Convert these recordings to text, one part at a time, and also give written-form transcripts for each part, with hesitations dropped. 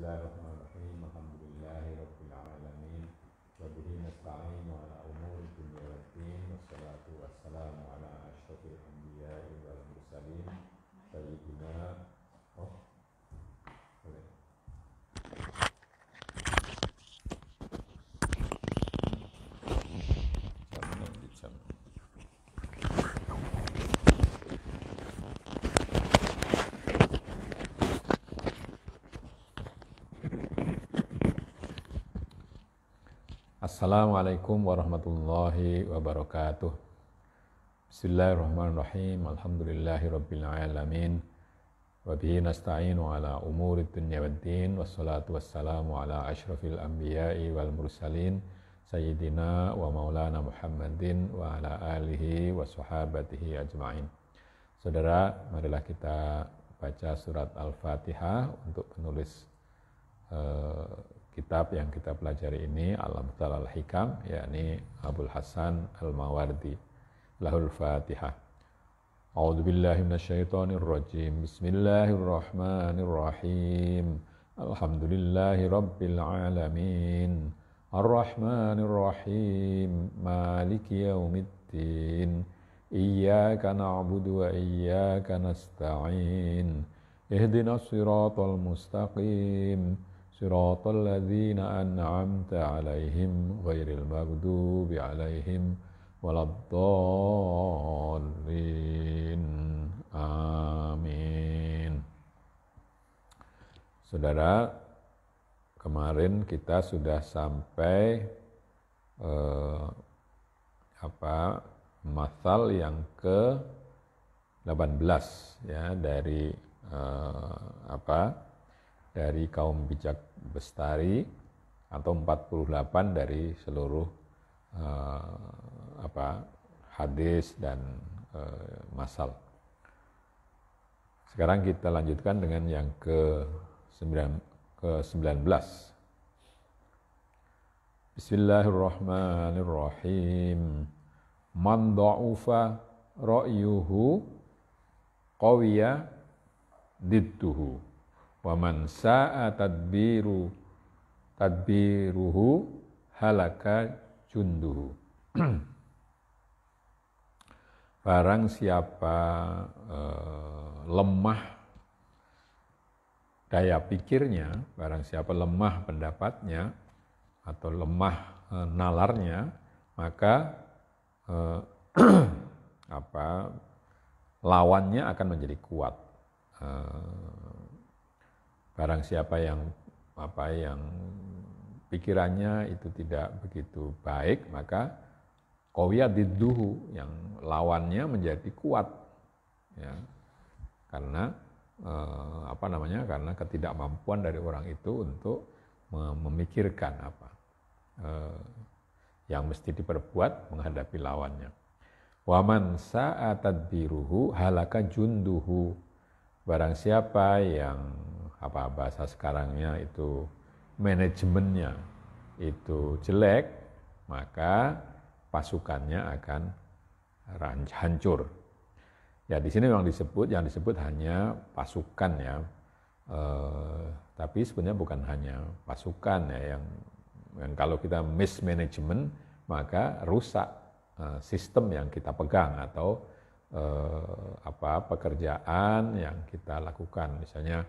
Bismillahirrahmanirrahim. Alhamdulillahirabbil alamin. Wa bihi nasta'inu ala umuri dunya waddin. Wassalatu wassalamu ala asyrofil anbiya'i wal mursalin. Sayyidina Assalamualaikum warahmatullahi wabarakatuh. Bismillahirrahmanirrahim. Alhamdulillahirabbil alamin. Wa bihi nasta'inu ala umuri dunya waddin. Wassalatu wassalamu ala asyrafil anbiya'i wal mursalin sayyidina wa maulana Muhammadin wa ala alihi wa sahabatihi ajma'in. Saudara, marilah kita baca surat Al-Fatihah untuk penulis kitab yang kita pelajari ini, Al-Amthal Al-Hikam, yakni Abul Hasan Al-Mawardi. Lahul Fatihah. A'udzu billahi minasyaitonir rajim. Bismillahirrahmanirrahim. Alhamdulillahi rabbil alamin. Ar-Rahmanir Rahim. Maliki yaumiddin. Iyyaka na'budu wa iyyaka nasta'in. Ihdinas siratal mustaqim. Siratal ladzina an'amta 'alaihim ghairil maghdubi 'alaihim waladdallin. Amin. Saudara, kemarin kita sudah sampai mathal yang ke-18 ya dari dari kaum bijak bestari atau 48 dari seluruh hadis dan masal. Sekarang kita lanjutkan dengan yang ke-19. Bismillahirrahmanirrahim. Man dha'ufa ra'yuhu qawiya didduhu. Wa man sa'a tadbiruhu halaka junduhu. Barang siapa lemah daya pikirnya, barang siapa lemah pendapatnya atau lemah nalarnya, maka lawannya akan menjadi kuat. Barang siapa yang pikirannya itu tidak begitu baik, maka qawiyya didduhu, yang lawannya menjadi kuat, ya. Karena karena ketidakmampuan dari orang itu untuk memikirkan yang mesti diperbuat menghadapi lawannya. Wa man sa'a tadbiruhu halaka junduhu. Barang siapa yang bahasa sekarangnya itu manajemennya itu jelek, maka pasukannya akan hancur. Ya, di sini yang disebut hanya pasukan ya, tapi sebenarnya bukan hanya pasukan ya, yang kalau kita mismanagement maka rusak sistem yang kita pegang atau pekerjaan yang kita lakukan, misalnya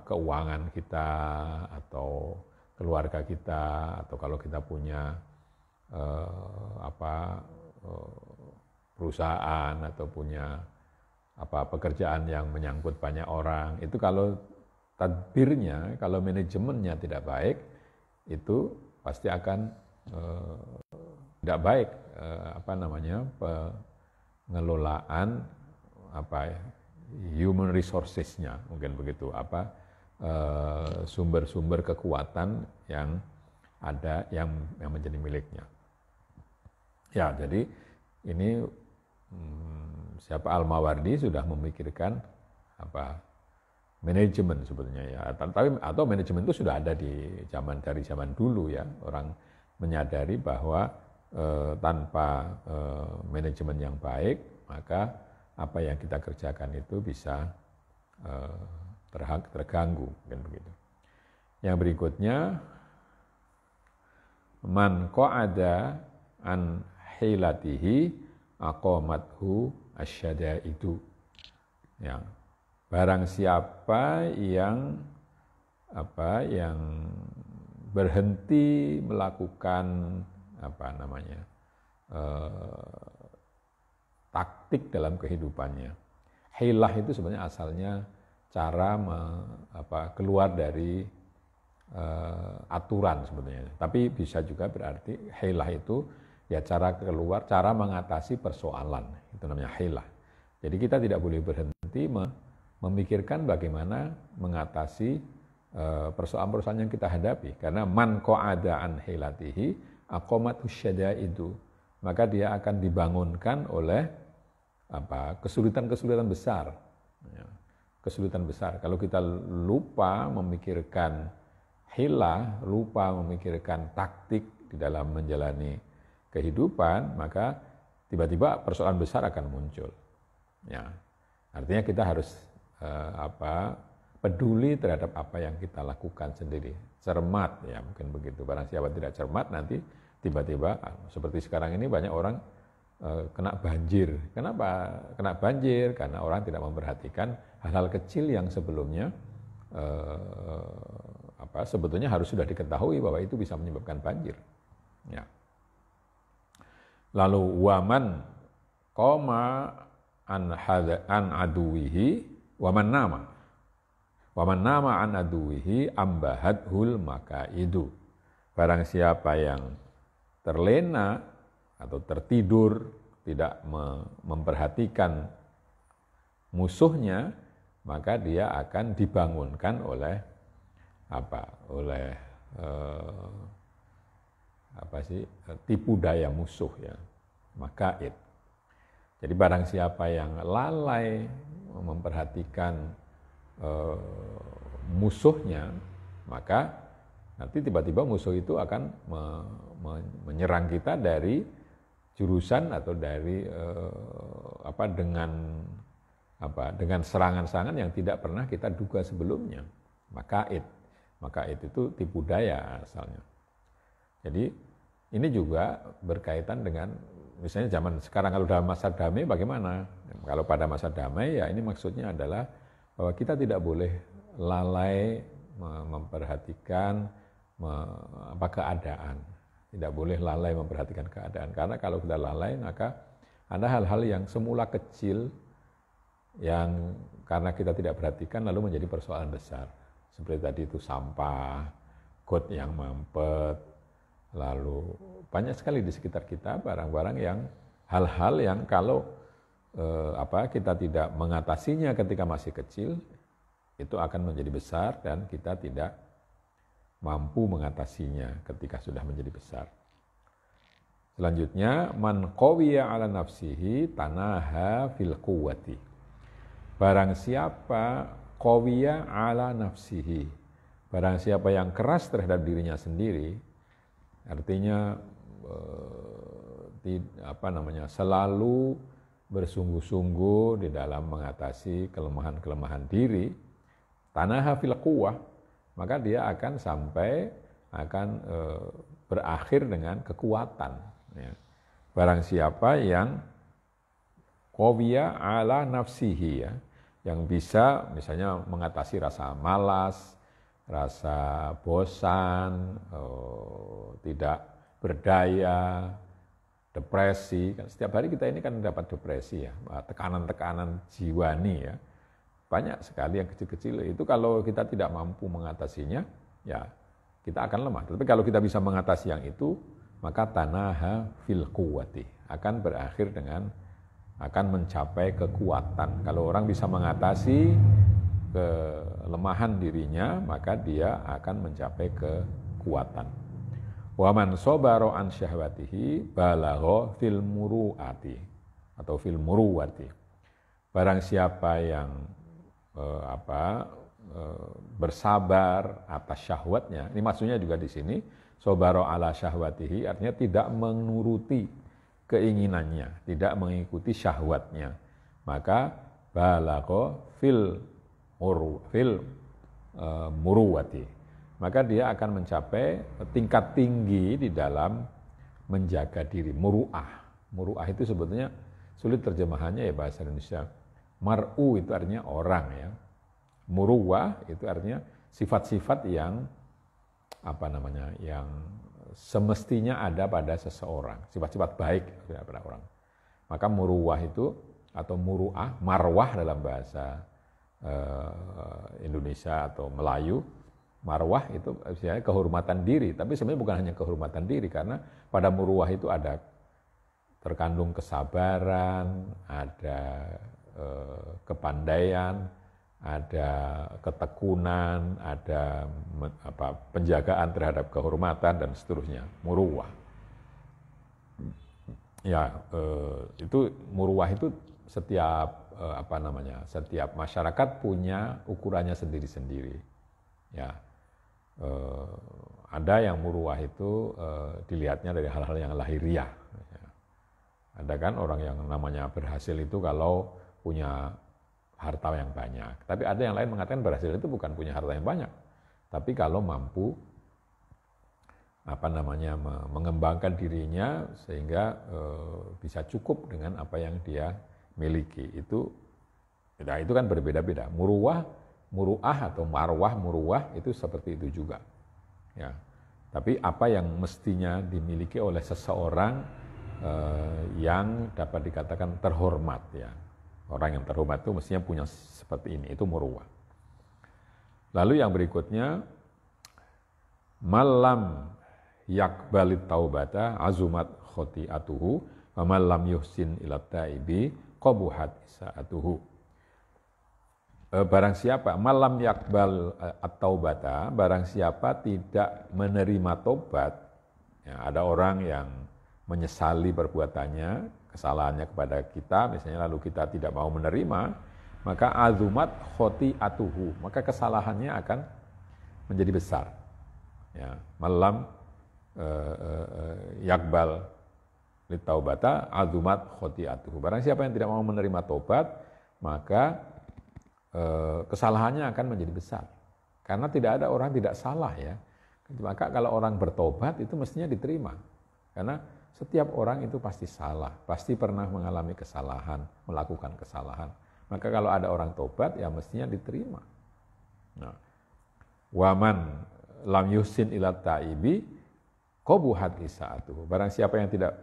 keuangan kita atau keluarga kita, atau kalau kita punya perusahaan atau punya pekerjaan yang menyangkut banyak orang, itu kalau tadbirnya, kalau manajemennya tidak baik, itu pasti akan tidak baik pengelolaan human resources-nya, mungkin begitu, sumber-sumber kekuatan yang ada yang menjadi miliknya. Ya, jadi ini siapa Al-Mawardi sudah memikirkan manajemen sebetulnya ya, atau manajemen itu sudah ada dari zaman dulu ya. Orang menyadari bahwa tanpa manajemen yang baik, maka apa yang kita kerjakan itu bisa terganggu, kan begitu. Yang berikutnya, man qa'ada an hilatihi aqamathu asyadaidu. Ya. Barang siapa yang berhenti melakukan taktik dalam kehidupannya. Hilah itu sebenarnya asalnya cara keluar dari aturan sebetulnya. Tapi bisa juga berarti hilah itu ya cara keluar, cara mengatasi persoalan. Itu namanya hilah. Jadi kita tidak boleh berhenti memikirkan bagaimana mengatasi persoalan-persoalan yang kita hadapi. Karena man qa'ada an hilatihi aqamatu syadaidu. Maka dia akan dibangunkan oleh kesulitan-kesulitan besar. Ya, kesulitan besar. Kalau kita lupa memikirkan hilah, lupa memikirkan taktik di dalam menjalani kehidupan, maka tiba-tiba persoalan besar akan muncul. Ya, artinya kita harus peduli terhadap apa yang kita lakukan sendiri, cermat, ya mungkin begitu. Barang siapa tidak cermat, nanti tiba-tiba seperti sekarang ini banyak orang kena banjir. Kenapa kena banjir? Karena orang tidak memperhatikan hal-hal kecil yang sebelumnya sebetulnya harus sudah diketahui bahwa itu bisa menyebabkan banjir. Ya. Lalu waman qoma an aduwihi waman nama an aduwihi ambahadhul makaidu. Barang siapa yang terlena atau tertidur, tidak memperhatikan musuhnya, maka dia akan dibangunkan oleh tipu daya musuh, ya, makaid. Jadi barang siapa yang lalai memperhatikan musuhnya, maka nanti tiba-tiba musuh itu akan menyerang kita dari jurusan atau dari dengan serangan-serangan yang tidak pernah kita duga sebelumnya. Makaid itu tipu daya asalnya. Jadi ini juga berkaitan dengan misalnya zaman sekarang, kalau dalam masa damai bagaimana? Kalau pada masa damai, ya ini maksudnya adalah bahwa kita tidak boleh lalai memperhatikan keadaan. Tidak boleh lalai memperhatikan keadaan. Karena kalau kita lalai, maka ada hal-hal yang semula kecil yang karena kita tidak perhatikan lalu menjadi persoalan besar. Seperti tadi itu sampah, got yang mampet, lalu banyak sekali di sekitar kita barang-barang yang hal-hal yang kalau kita tidak mengatasinya ketika masih kecil, itu akan menjadi besar dan kita tidak mampu mengatasinya ketika sudah menjadi besar. Selanjutnya, man qawiya ala nafsihi tanaha fil quwwati. Barang siapa qawiya ala nafsihi, barang siapa yang keras terhadap dirinya sendiri, artinya selalu bersungguh-sungguh di dalam mengatasi kelemahan-kelemahan diri, tanaha fil quwwah, maka dia akan berakhir dengan kekuatan. Ya. Barang siapa yang qawiya ala nafsihi, ya, yang bisa misalnya mengatasi rasa malas, rasa bosan, tidak berdaya, depresi. Setiap hari kita ini kan dapat depresi, ya, tekanan-tekanan jiwani, ya. Banyak sekali yang kecil-kecil itu kalau kita tidak mampu mengatasinya, ya kita akan lemah. Tapi kalau kita bisa mengatasi yang itu, maka tanaha fil quwwati, akan berakhir dengan akan mencapai kekuatan. Kalau orang bisa mengatasi kelemahan dirinya, maka dia akan mencapai kekuatan. Wa man sabara an syahwatihi balagha fil muruati atau fil muruwati. Barang siapa yang bersabar atas syahwatnya. Ini maksudnya juga di sini sabara ala syahwatihi artinya tidak menuruti keinginannya, tidak mengikuti syahwatnya. Maka balagha fil muruwati. Maka dia akan mencapai tingkat tinggi di dalam menjaga diri. Muru'ah itu sebetulnya sulit terjemahannya ya bahasa Indonesia. Mar'u itu artinya orang ya. Muruwah itu artinya sifat-sifat yang yang semestinya ada pada seseorang, sifat-sifat baik pada orang. Maka muruwah itu atau muru'ah, marwah dalam bahasa Indonesia atau Melayu, marwah itu istilahnya kehormatan diri, tapi sebenarnya bukan hanya kehormatan diri, karena pada muruwah itu ada terkandung kesabaran, ada kepandaian, ada ketekunan, ada penjagaan terhadap kehormatan dan seterusnya. Muruwah. Ya, itu muruwah itu setiap setiap masyarakat punya ukurannya sendiri-sendiri. Ya, ada yang muruwah itu dilihatnya dari hal-hal yang lahiriah. Ya. Ada kan orang yang namanya berhasil itu kalau punya harta yang banyak. Tapi ada yang lain mengatakan berhasil itu bukan punya harta yang banyak, tapi kalau mampu mengembangkan dirinya sehingga bisa cukup dengan apa yang dia miliki. Itu kan berbeda-beda. Muru'ah atau marwah muruwah itu seperti itu juga. Ya. Tapi apa yang mestinya dimiliki oleh seseorang yang dapat dikatakan terhormat ya. Orang yang terhormat itu mestinya punya seperti ini, itu muruwah. Lalu yang berikutnya, malam yakbalit taubata azumat khoti'atuhu wa malam yuhsin ilat taibi qabuhat isaatuhu. Barang siapa, malam yakbal at-taubata, barang siapa tidak menerima tobat, ya, ada orang yang menyesali perbuatannya, kesalahannya kepada kita, misalnya lalu kita tidak mau menerima, maka azumat khoti'atuhu, maka kesalahannya akan menjadi besar. Ya, malam yakbal litaubata azumat khoti'atuhu. Barang siapa yang tidak mau menerima tobat, maka kesalahannya akan menjadi besar. Karena tidak ada orang tidak salah ya. Maka kalau orang bertobat itu mestinya diterima. Karena setiap orang itu pasti salah, pasti pernah mengalami kesalahan, melakukan kesalahan. Maka kalau ada orang tobat, ya mestinya diterima. Nah, waman lam yusin ilat ta'ibi qabuhat isaatuhu. Barang siapa yang tidak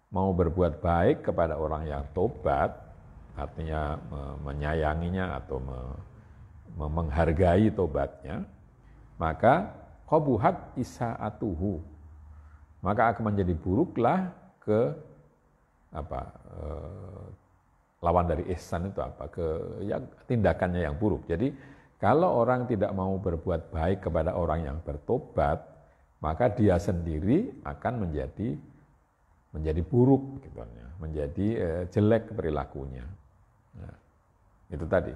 mau berbuat baik kepada orang yang tobat, artinya menyayanginya atau menghargai tobatnya, maka qabuhat isaatuhu, maka akan menjadi buruklah lawan dari ihsan itu tindakannya yang buruk. Jadi kalau orang tidak mau berbuat baik kepada orang yang bertobat, maka dia sendiri akan menjadi buruk, gitu, menjadi jelek perilakunya. Nah, itu tadi.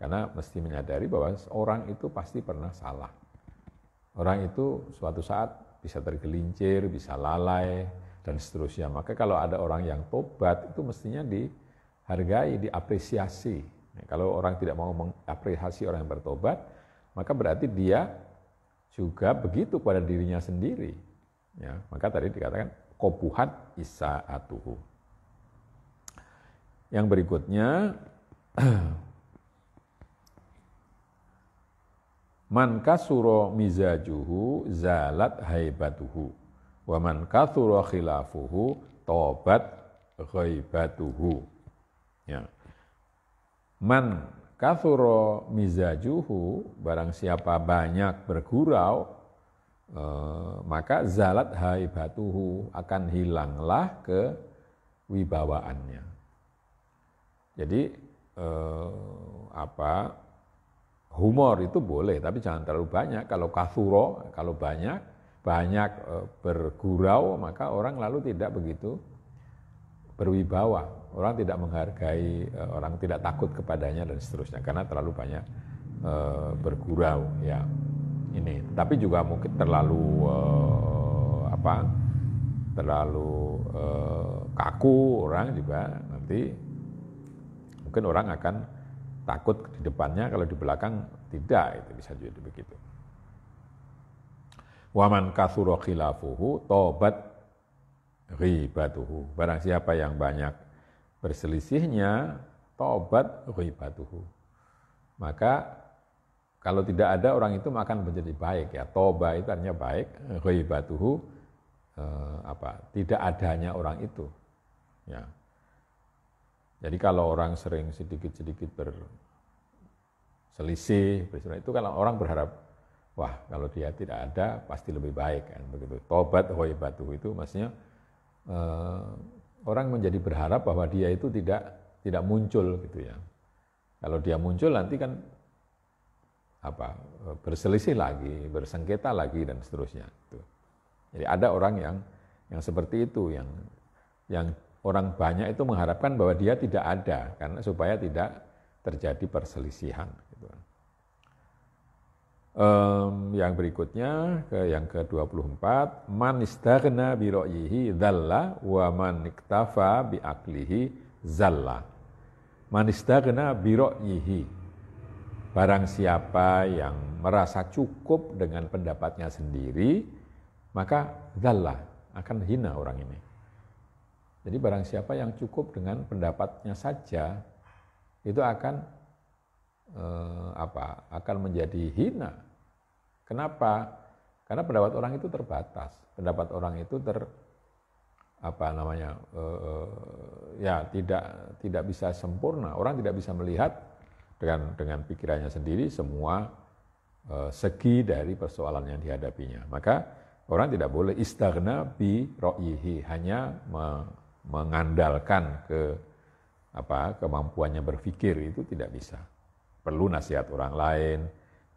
Karena mesti menyadari bahwa orang itu pasti pernah salah. Orang itu suatu saat bisa tergelincir, bisa lalai, dan seterusnya. Maka kalau ada orang yang tobat, itu mestinya dihargai, diapresiasi. Nah, kalau orang tidak mau mengapresiasi orang yang bertobat, maka berarti dia juga begitu pada dirinya sendiri. Ya, maka tadi dikatakan, qabuhat isaatuhu. Yang berikutnya, man kasuro mizajuhu zalat haibatuhu wa man kathura khilafuhu tobat ghaibatuhu. Ya. Man kathuro mizajuhu, barang siapa banyak bergurau, maka zalat haibatuhu, akan hilanglah kewibawaannya. Jadi humor itu boleh, tapi jangan terlalu banyak. Kalau kathuro, kalau banyak bergurau, maka orang lalu tidak begitu berwibawa. Orang tidak menghargai, orang tidak takut kepadanya dan seterusnya karena terlalu banyak bergurau. Ya, ini. Tapi juga mungkin terlalu kaku orang juga nanti mungkin orang akan takut di depannya, kalau di belakang tidak, itu bisa jadi begitu. Waman kasura khilafuhu tobat ghibatuhu. Barang siapa yang banyak berselisihnya, tobat ghibatuhu. Maka kalau tidak ada orang itu akan menjadi baik ya. Toba itu artinya baik, ghibatuhu tidak adanya orang itu. Ya. Jadi kalau orang sering sedikit-sedikit berselisih, itu kalau orang berharap, wah kalau dia tidak ada pasti lebih baik kan begitu. Tobat ghibatuhu itu maksudnya orang menjadi berharap bahwa dia itu tidak muncul gitu ya. Kalau dia muncul nanti kan berselisih lagi, bersengketa lagi dan seterusnya. Jadi ada orang yang seperti itu, yang orang banyak itu mengharapkan bahwa dia tidak ada karena supaya tidak terjadi perselisihan. Gitu. Yang berikutnya yang ke-24, man istaghna bi ra'yihi dzalla wa man iktafa bi aqlihi zalla. Man istaghna bi ra'yihi. Barang siapa yang merasa cukup dengan pendapatnya sendiri, maka dzalla, akan hina orang ini. Jadi barang siapa yang cukup dengan pendapatnya saja, itu akan akan menjadi hina. Kenapa? Karena pendapat orang itu terbatas. Pendapat orang itu tidak bisa sempurna. Orang tidak bisa melihat dengan pikirannya sendiri semua segi dari persoalan yang dihadapinya. Maka orang tidak boleh istaghna bi ra'yihi, hanya mengandalkan kemampuannya berpikir, itu tidak bisa. Perlu nasihat orang lain,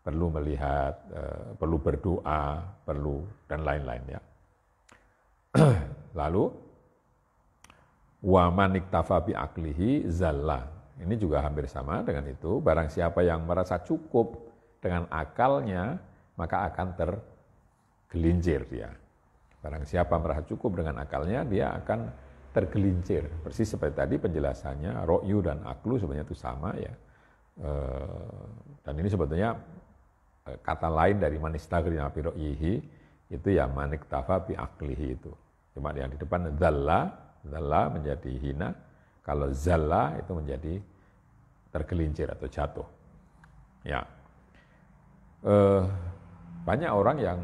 perlu melihat, perlu berdoa, perlu dan lain-lain ya. Lalu wa man iktafa bi aqlihi zalla. Ini juga hampir sama dengan itu. Barang siapa yang merasa cukup dengan akalnya, maka akan tergelincir dia. Barang siapa merasa cukup dengan akalnya, dia akan tergelincir. Persis seperti tadi penjelasannya, ro'yu dan aklu sebenarnya itu sama ya. Dan ini sebetulnya kata lain dari man istaghna bi ra'yihi, itu ya man iktafa bi aqlihi itu. Cuma yang di depan dzalla menjadi hina, kalau zalla itu menjadi tergelincir atau jatuh. Ya. Banyak orang yang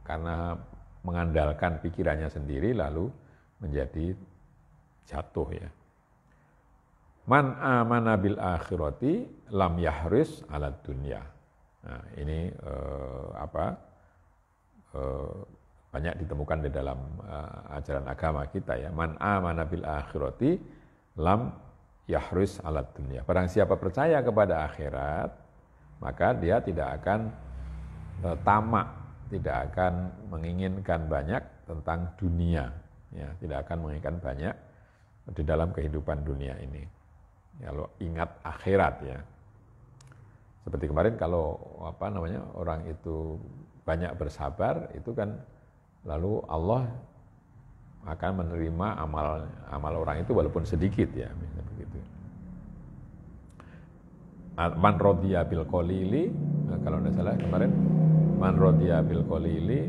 karena mengandalkan pikirannya sendiri lalu menjadi jatuh ya. Man amana bil akhirati lam yahris ala dunya. Nah, ini banyak ditemukan di dalam ajaran agama kita ya. Man amana bil akhirati lam yahris ala dunya. Barang siapa percaya kepada akhirat, maka dia tidak akan tamak, tidak akan menginginkan banyak tentang dunia, ya, tidak akan menginginkan banyak di dalam kehidupan dunia ini. Kalau ingat akhirat ya. Seperti kemarin kalau orang itu banyak bersabar, itu kan lalu Allah akan menerima amal orang itu walaupun sedikit ya, begitu. Man rodiya bil qalili, kalau tidak salah kemarin, man rodiya bil qalili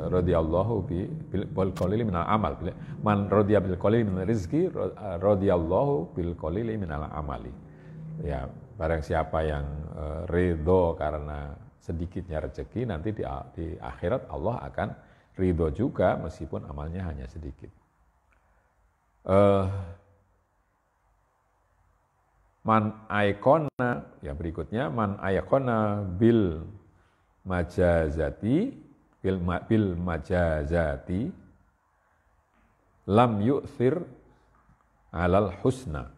radhiyallahu bil qalili minal amal. Man rodiya bil qalili min rizqi radhiyallahu bil qalili minal amali. Ya, barang siapa yang ridho karena sedikitnya rezeki, nanti di akhirat Allah akan ridho juga meskipun amalnya hanya sedikit. Man aikona, yang berikutnya, man aikona bil majazati lam yu'thir alal husna.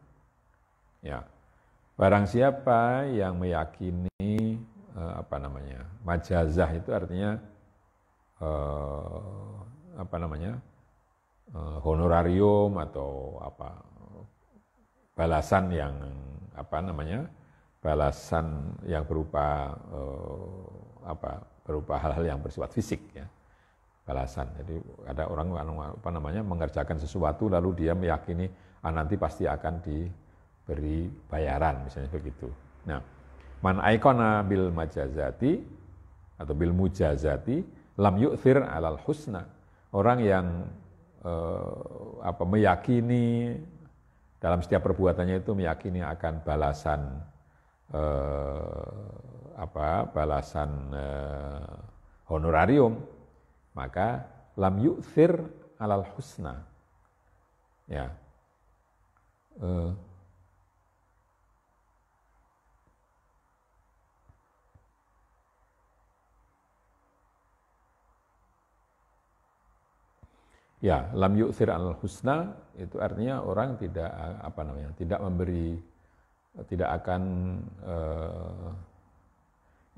Ya. Barang siapa yang meyakini majazah itu artinya honorarium atau balasan yang balasan yang berupa hal-hal yang bersifat fisik ya, balasan. Jadi ada orang mengerjakan sesuatu lalu dia meyakini nanti pasti akan diberi bayaran misalnya begitu. Nah, man aikona bil majazati atau bil mujazati lam yu'thir alal husna. Orang yang meyakini dalam setiap perbuatannya itu meyakini akan balasan honorarium, maka lam yu'thir alal husna. Ya. Ya, lam yu'thir alal husna itu artinya orang tidak akan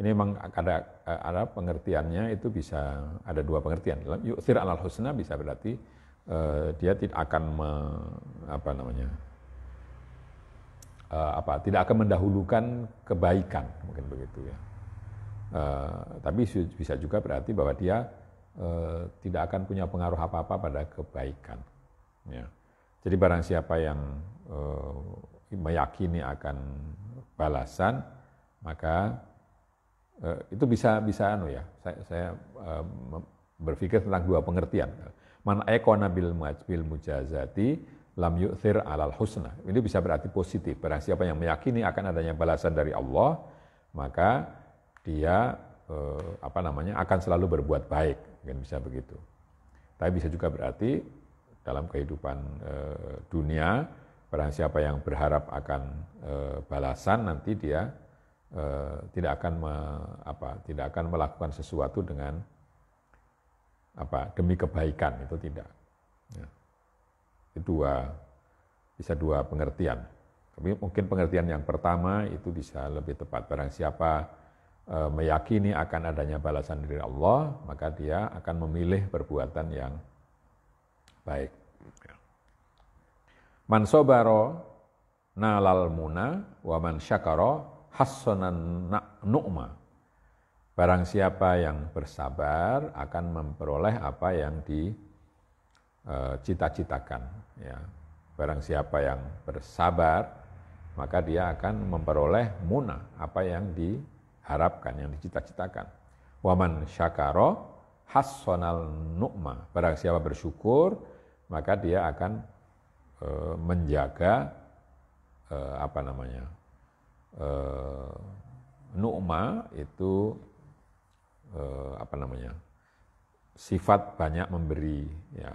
ini memang ada pengertiannya, itu bisa ada dua pengertian. Lam yu'thir alal husna bisa berarti dia tidak akan tidak akan mendahulukan kebaikan, mungkin begitu ya. Tapi bisa juga berarti bahwa dia tidak akan punya pengaruh apa-apa pada kebaikan. Ya. Jadi barang siapa yang meyakini akan balasan, maka itu bisa saya berpikir tentang dua pengertian. Man aikona bil mujazati lam yu'thir alal husna. Ini bisa berarti positif. Barang siapa yang meyakini akan adanya balasan dari Allah, maka dia akan selalu berbuat baik, mungkin bisa begitu. Tapi bisa juga berarti dalam kehidupan dunia, barang siapa yang berharap akan balasan, nanti dia tidak akan melakukan sesuatu dengan demi kebaikan, itu tidak. Ya. Itu bisa dua pengertian. Tapi mungkin pengertian yang pertama itu bisa lebih tepat. Barang siapa meyakini akan adanya balasan dari Allah, maka dia akan memilih perbuatan yang baik. Man sobaro nalal muna wa man syakaro hassanan nu'ma. Barang siapa yang bersabar akan memperoleh apa yang dicita-citakan. Ya. Barang siapa yang bersabar, maka dia akan memperoleh muna, apa yang diharapkan, yang dicita-citakan. Waman syakaro hassonal nu'ma. Barang siapa bersyukur, maka dia akan menjaga nu'ma itu sifat banyak memberi, ya.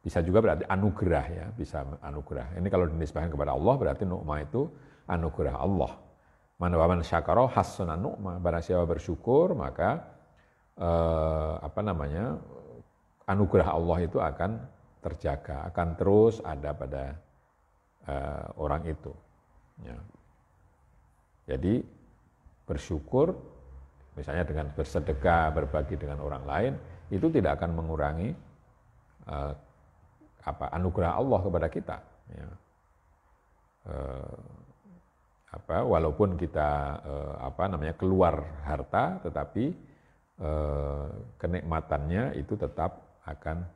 Bisa juga berarti anugerah, ya, bisa anugerah. Ini kalau dinisbahkan kepada Allah berarti nu'ma itu anugerah Allah. Man wa man syakara hassana nu'ma. Barang siapa bersyukur, maka anugerah Allah itu akan terjaga, akan terus ada pada orang itu. Ya. Jadi bersyukur, misalnya dengan bersedekah, berbagi dengan orang lain, itu tidak akan mengurangi anugerah Allah kepada kita. Ya. Walaupun kita keluar harta, tetapi kenikmatannya itu tetap akan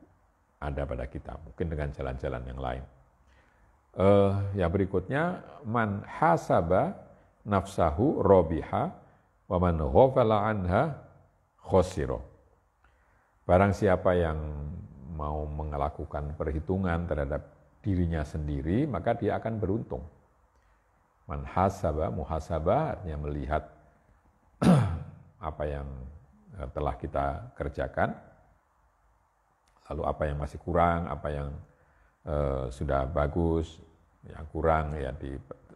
ada pada kita, mungkin dengan jalan-jalan yang lain. Yang berikutnya, man hasaba nafsahu robiha wa man ghafala anha khosiro. Barang siapa yang mau melakukan perhitungan terhadap dirinya sendiri, maka dia akan beruntung. Man hasaba, muhasabah artinya melihat apa yang telah kita kerjakan, lalu apa yang masih kurang, apa yang sudah bagus, yang kurang ya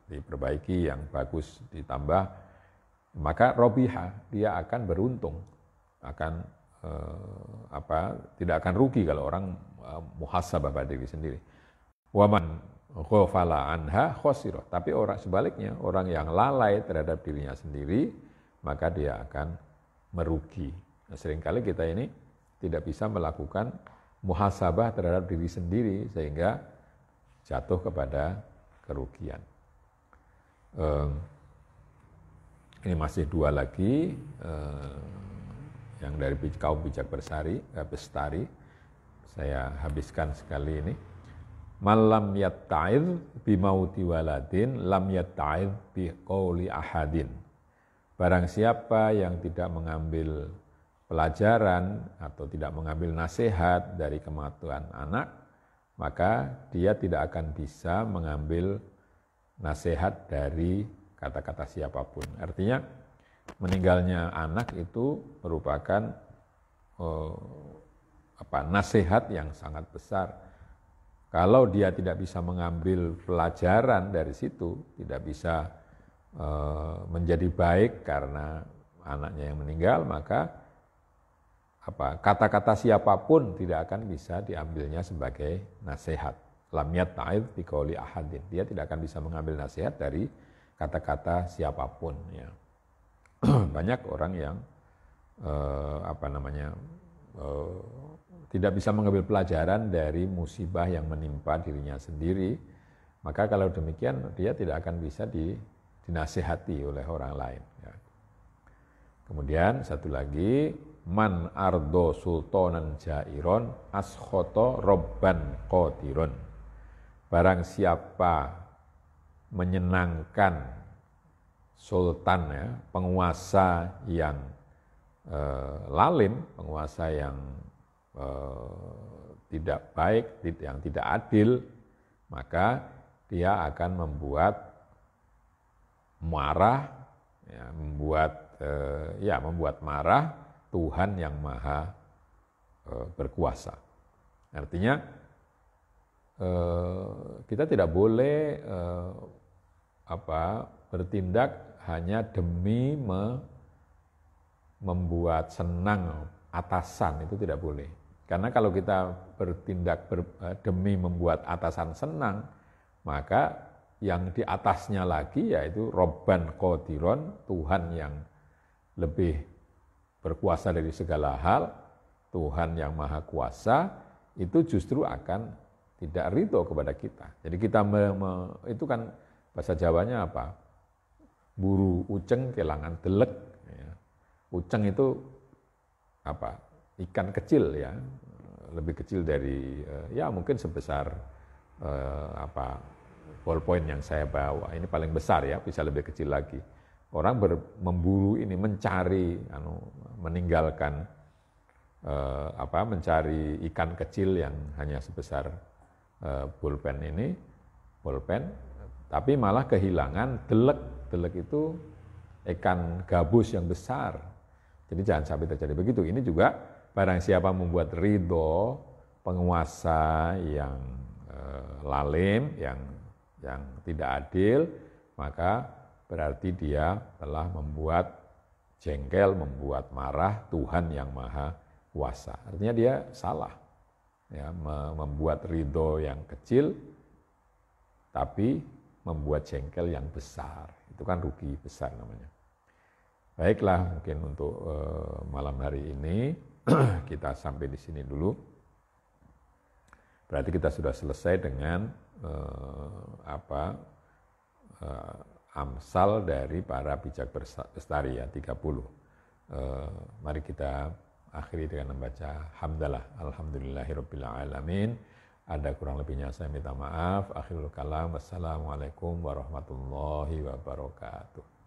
diperbaiki, yang bagus ditambah, maka robiha, dia akan beruntung, akan tidak akan rugi kalau orang muhasabah pada diri sendiri. Waman ghafala anha khosiro. Tapi orang sebaliknya, orang yang lalai terhadap dirinya sendiri, maka dia akan merugi. Nah, seringkali kita ini tidak bisa melakukan muhasabah terhadap diri sendiri sehingga jatuh kepada kerugian. Ini masih dua lagi yang dari kaum bijak bestari, saya habiskan sekali ini. malam yatta'idh bimauti waladin lam yatta'idh biqauli ahadin. Barang siapa yang tidak mengambil pelajaran atau tidak mengambil nasihat dari kematian anak, maka dia tidak akan bisa mengambil nasihat dari kata-kata siapapun. Artinya meninggalnya anak itu merupakan nasihat yang sangat besar. Kalau dia tidak bisa mengambil pelajaran dari situ, tidak bisa menjadi baik karena anaknya yang meninggal, maka kata-kata siapapun tidak akan bisa diambilnya sebagai nasihat. Lam yatta'idh biqauli ahadin. Dia tidak akan bisa mengambil nasihat dari kata-kata siapapun. Ya. Banyak orang yang tidak bisa mengambil pelajaran dari musibah yang menimpa dirinya sendiri. Maka kalau demikian dia tidak akan bisa dinasihati oleh orang lain. Ya. Kemudian satu lagi, man ardo sultanan jairon askhoto robban qadiron. Barang siapa menyenangkan sultan, ya, penguasa yang lalim, penguasa yang tidak baik, yang tidak adil, maka dia akan membuat marah, ya, membuat marah Tuhan yang maha berkuasa. Artinya kita tidak boleh bertindak hanya demi membuat senang atasan, itu tidak boleh. Karena kalau kita bertindak demi membuat atasan senang, maka yang di atasnya lagi yaitu Robban Qadiron, Tuhan yang lebih berkuasa dari segala hal, Tuhan yang maha kuasa, itu justru akan tidak ridho kepada kita. Jadi kita itu kan bahasa Jawanya apa? Buru uceng kelangan delek. Ya. Uceng itu apa? Ikan kecil, ya, lebih kecil dari ya mungkin sebesar ballpoint yang saya bawa. Ini paling besar, ya, bisa lebih kecil lagi. Orang memburu ini, mencari, meninggalkan mencari ikan kecil yang hanya sebesar pulpen, tapi malah kehilangan delek. Delek itu ikan gabus yang besar. Jadi jangan sampai terjadi begitu. Ini juga barang siapa membuat ridho penguasa yang lalim, yang tidak adil, maka berarti dia telah membuat jengkel, membuat marah Tuhan yang maha kuasa. Artinya dia salah. Ya, membuat ridho yang kecil, tapi membuat jengkel yang besar. Itu kan rugi besar namanya. Baiklah, mungkin untuk malam hari ini kita sampai di sini dulu. Berarti kita sudah selesai dengan amsal dari para bijak bestari, ya, 30. Mari kita akhiri dengan membaca hamdalah, alhamdulillahirabbil alamin. Ada kurang lebihnya saya minta maaf. Akhirul kalam, wassalamualaikum warahmatullahi wabarakatuh.